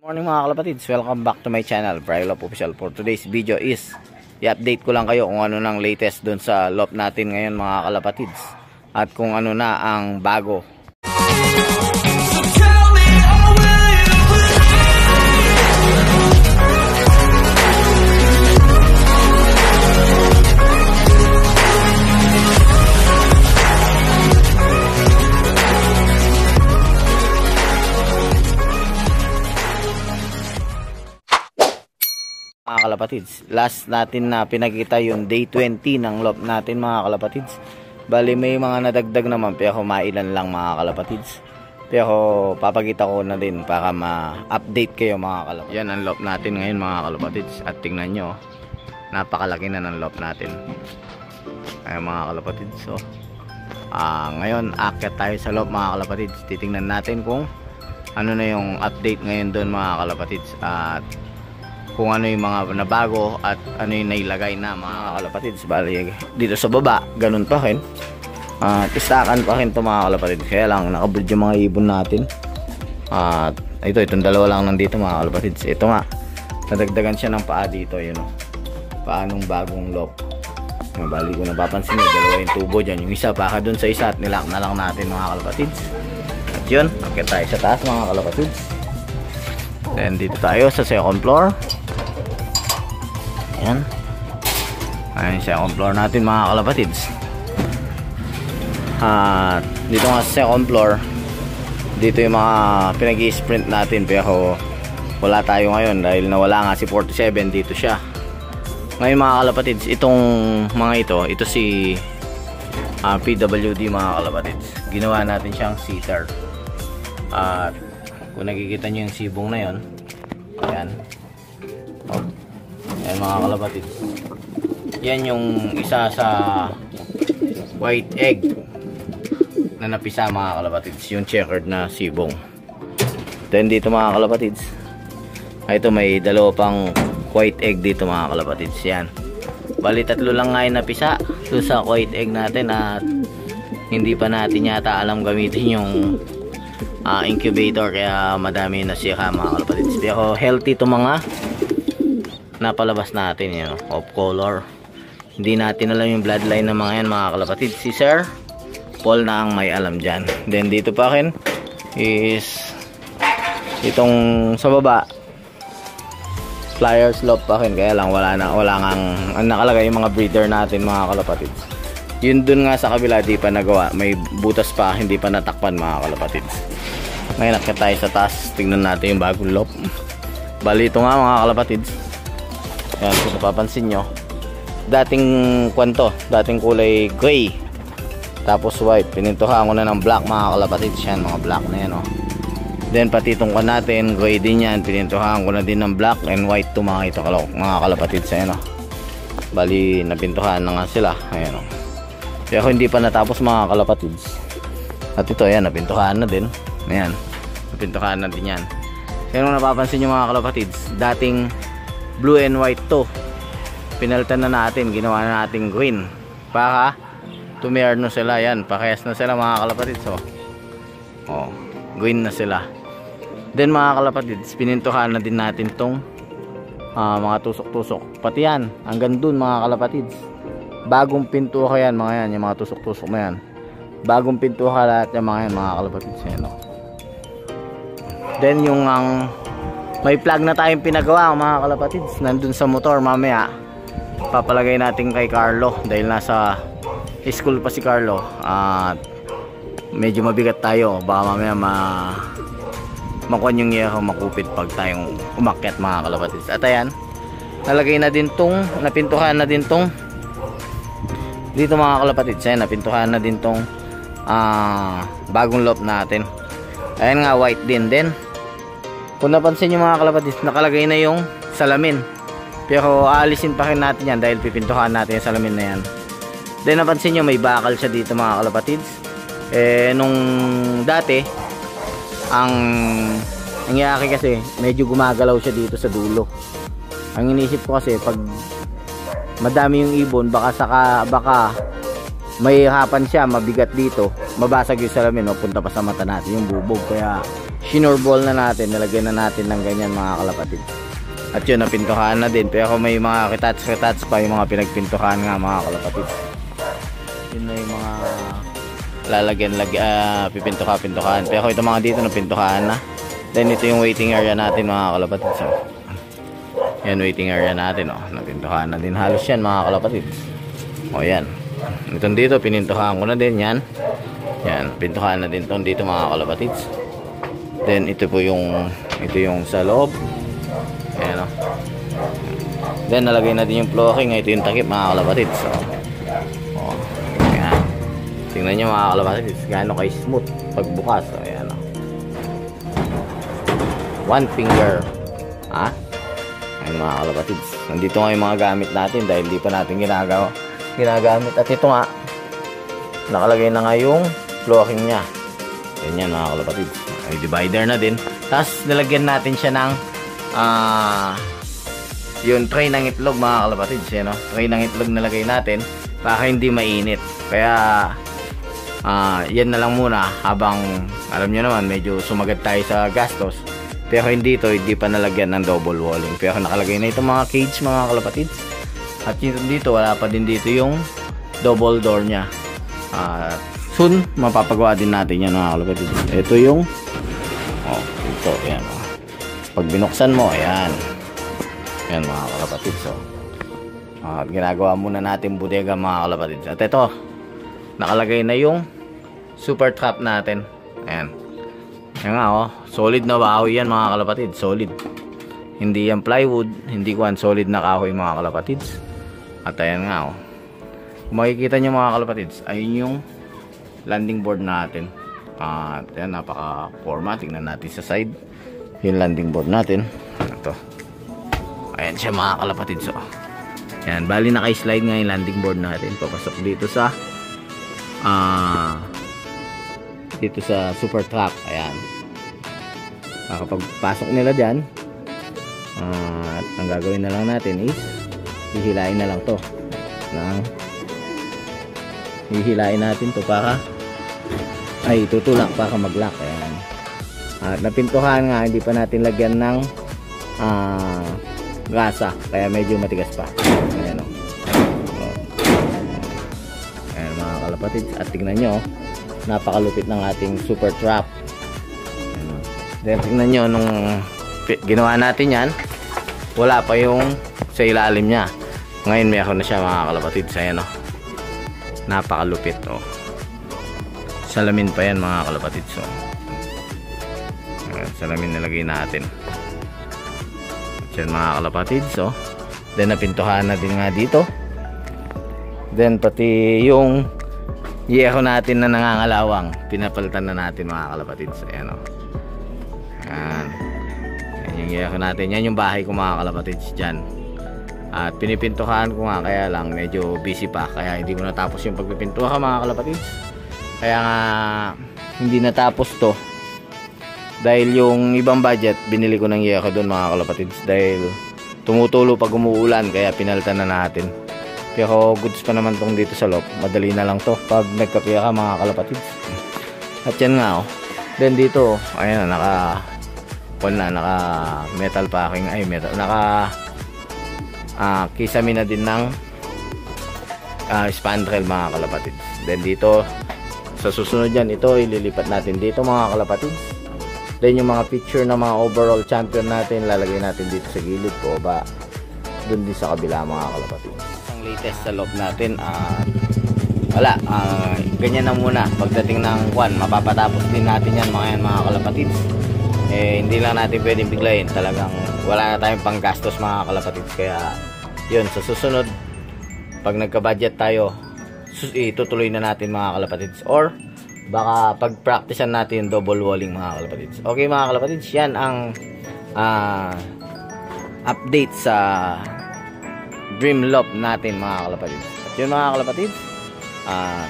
Morning mga kalapatids, welcome back to my channel, Brylop Official. For today's video is i-update ko lang kayo kung ano nang latest doon sa loft natin ngayon mga kalapatids at kung ano na ang bago. Mga kalapatids, last natin na pinakita yung day 20 ng loft natin mga kalapatids. Bali may mga nadagdag naman pero mailan lang mga kalapatids. Pero papakita ko na din para ma-update kayo mga kalapatids. Yan ang loft natin ngayon mga kalapatids. At tingnan nyo, napakalaki na ng loft natin. Ayan mga kalapatids. So, ngayon aakyat tayo sa loft mga kalapatids. Titingnan natin kung ano na yung update ngayon doon mga kalapatids. At kung ano yung mga nabago at ano yung nailagay na mga kalapatids. Bali dito sa baba ganun pa rin, istakan pa rin to mga kalapatids, kaya lang nakabrid yung mga ibon natin. At itong dalawa lang nandito mga kalapatids. Ito nga, nadagdagan siya ng paa dito, yun o, paanong bagong loft. Bali kung napapansin nyo, dalawa yung tubo dyan, yung isa baka dun sa isa at nilock na lang natin mga kalapatids. At yun, akit tayo sa taas mga kalapatids. Then dito tayo sa second floor. Ayan. Ayan yung second floor natin mga kalapatids. Dito nga sa second floor, dito yung mga pinag-i-sprint natin pero wala tayo ngayon dahil nawala nga si 47, dito siya. Ngayon mga kalapatids, itong mga ito si PWD mga kalapatids. Ginawa natin siyang seater. At kung nakikita nyo yung sibong na yun, ayan. Ayan mga kalapatids, yan yung isa sa white egg na napisa mga kalapatids, yung checkered na sibong. Then dito mga kalapatids, ito may dalawa pang white egg dito mga kalapatids. Yan, bali tatlo lang nga yung napisa doon sa white egg natin at hindi pa natin yata alam gamitin yung incubator, kaya madami na siya mga kalapatids. Pero healthy itong mga napalabas natin, yun, of color. Hindi natin alam yung bloodline ng mga yan mga kalapatids. Si Sir Paul na ang may alam dyan. Then dito pa rin is itong sa baba, flyers loft pa rin, kaya lang wala ngang nakalagay yung mga breeder natin mga kalapatids. Yun dun nga sa kabila di pa nagawa, may butas pa, hindi pa natakpan mga kalapatids. Ngayon nakita tayo sa taas, tingnan natin yung bagong loft. Bali ito nga mga kalapatids. Yan, kung napapansin nyo, dating dating kulay gray tapos white, pinintuhan ko na ng black mga kalapatids. Yan, mga black na yan, oh. Then pati itong natin, gray din yan, pinintuhan ko na din ng black and white to mga ito mga kalapatids. Ayan, oh. Bali napintuhan na nga sila, ayan, oh. Pero hindi pa natapos mga kalapatids. At ito, ayan, napintuhan na din. Ayan, napintuhan na din yan. Kaya kung napapansin nyo mga kalapatids, dating blue and white to, pinalitan na natin, ginawa na natin green para tumirno sila. Yan, pakayas na sila mga kalapatids. Oh, green na sila. Then mga kalapatids, pinintuhan na din natin tong mga tusok-tusok, pati yan hanggang dun mga kalapatids. Bagong pintuha yan mga yan, yung mga tusok-tusok na yan, bagong pintuha lahat yung mga yan mga kalapatids. Yan, oh. Then yung may plug na tayong pinagawa mga kalapatids, nandun sa motor. Mamaya papalagay natin kay Carlo dahil nasa school pa si Carlo at medyo mabigat tayo, baka mamaya makuha yung yero, makupit pag tayong umakyat mga kalapatids. At ayan, nalagay na din tong, napintuhan na din tong dito mga kalapatids. Ayan, napintuhan na din tong bagong loft natin. Ayan nga, white din. Then kung napansin nyo mga kalapatids, nakalagay na yung salamin, pero aalisin pa rin natin yan dahil pipintuhan natin yung salamin na yan. Then napansin nyo may bakal siya dito mga kalapatids. Nung dati ang nangyari kasi medyo gumagalaw siya dito sa dulo. Ang inisip ko kasi pag madami yung ibon, baka may hirapan siya, mabigat dito, mabasag yung salamin, no? Punta pa sa mata natin yung bubog. Kaya shinor ball na natin, nilagyan na natin ng ganyan mga kalapatid. At yun, napintuhan na din, pero may mga retouch pa yung mga pinagpintuhan nga mga kalapatid. Yun na yung mga pipintuhan. Pero ito mga dito napintuhan na. Then ito yung waiting area natin mga kalapatid. So, yan waiting area natin, oh. Napintuhan na din halos yan mga kalapatid. O yan. Itong dito pinintuhan ko na din yan. Yan, pintuhan na din itong dito mga kalapatid. Then ito yung sa loob. Ayan, oh. Then nalagay na din yung flooring. Ito yung takip mga kalapatid. So, oh. Ayan. Tingnan nyo mga kalapatid, gaano kay smooth pagbukas. So, ayan, oh. One finger. Ha? Ayan mga kalapatid. Nandito nga yung mga gamit natin dahil di pa natin ginagamit. At ito nga, nakalagay na nga yung flooring nya. Ganyan mga kalapatid. Ay, divider na din. Tapos nilagyan natin siya ng yung tray ng itlog mga kalapatid. Yan, no? Tray ng itlog nalagay natin para hindi mainit. Kaya yan na lang muna habang alam nyo naman medyo sumagad tayo sa gastos. Pero hindi pa nalagyan ng double walling. Pero nakalagay na itong mga cage mga kalapatid. At dito wala pa din dito yung double door nya. Soon mapapagawa din natin yan mga kalapatid. Ito yung ito, yan, oh. Pag binuksan mo, ayan yan mga kalapatid. So ginagawa muna natin bodega mga kalapatid. At ito, nakalagay na yung super trap natin. Ayan. Yan nga, oh. Solid na kahoy yan mga kalapatid. Solid. Hindi yan plywood. Hindi ko solid na kahoy mga kalapatid. At ayan nga, oh. Kung makikita nyo mga kalapatid, ayun yung landing board natin. At ayan, napaka-forma. Tingnan natin sa side yung landing board natin. Ito. Ayan siya mga kalapatid. So, ayan, bali naka-slide nga yung landing board natin. Papasok dito sa super trap. Ayan. Kapag pasok nila dyan, at ang gagawin na lang natin is hihilain na lang to. Hihilain natin to para tutulak para mag-lock. Ayan. At napintuhan nga, hindi pa natin lagyan ng gasa, kaya medyo matigas pa. Ayan, oh. Ayan mga kalapatid. At tignan nyo, napakalupit ng ating super trap. Ayan. Then tignan nyo, nung ginawa natin yan, wala pa yung sa ilalim nya. Ngayon meron na siya mga kalapatid. Ayan, oh. Napakalupit, oh. Salamin pa yan mga kalapatid. So, salamin nilagay natin. Yan mga kalapatid. So, then napintuhan na din nga dito. Then pati yung yero natin na nangangalawang, pinapalitan na natin mga kalapatid. So, ayan, oh. Yan. Yan yung yero natin. Yan yung bahay ko mga kalapatid dyan. At pinipintuhan ko nga, kaya lang medyo busy pa, kaya hindi ko natapos yung pagpipintuhan mga kalapatid. Kaya nga hindi natapos to dahil yung ibang budget binili ko ng yero doon mga kalapatids, dahil tumutulo pag umuulan, kaya pinalitan na natin. Pero goods pa naman tong dito sa loob, madali na lang to pag nagkapira ka mga kalapatids. At yan nga, oh. Then dito, ayan, naka metal packing, naka kisame na din ng spandrel mga kalapatids. Then dito sa susunod yan, ito ililipat natin dito mga kalapatids. Then yung mga picture ng mga overall champion natin, lalagay natin dito sa gilid ko ba dun din sa kabila mga kalapatids. Ang latest sa loob natin, wala, ganyan na muna. Pagdating ng mapapatapos din natin yan mga kalapatids. Hindi lang natin pwedeng biglayin, talagang wala na tayong panggastos mga kalapatids. Kaya yun, sa susunod pag nagka-budget tayo, itutuloy na natin mga kalapatids, or baka pag-practicean natin double walling mga kalapatids. Okay mga kalapatids, yan ang update sa dream loft natin mga kalapatids. At yun mga kalapatids,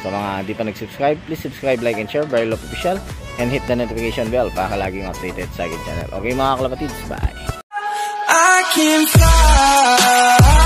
sa mga di pa nag-subscribe, please subscribe, like, and share Barry Love Official, and hit the notification bell para laging updated sa akin channel. Okay mga kalapatids, bye. I can fly.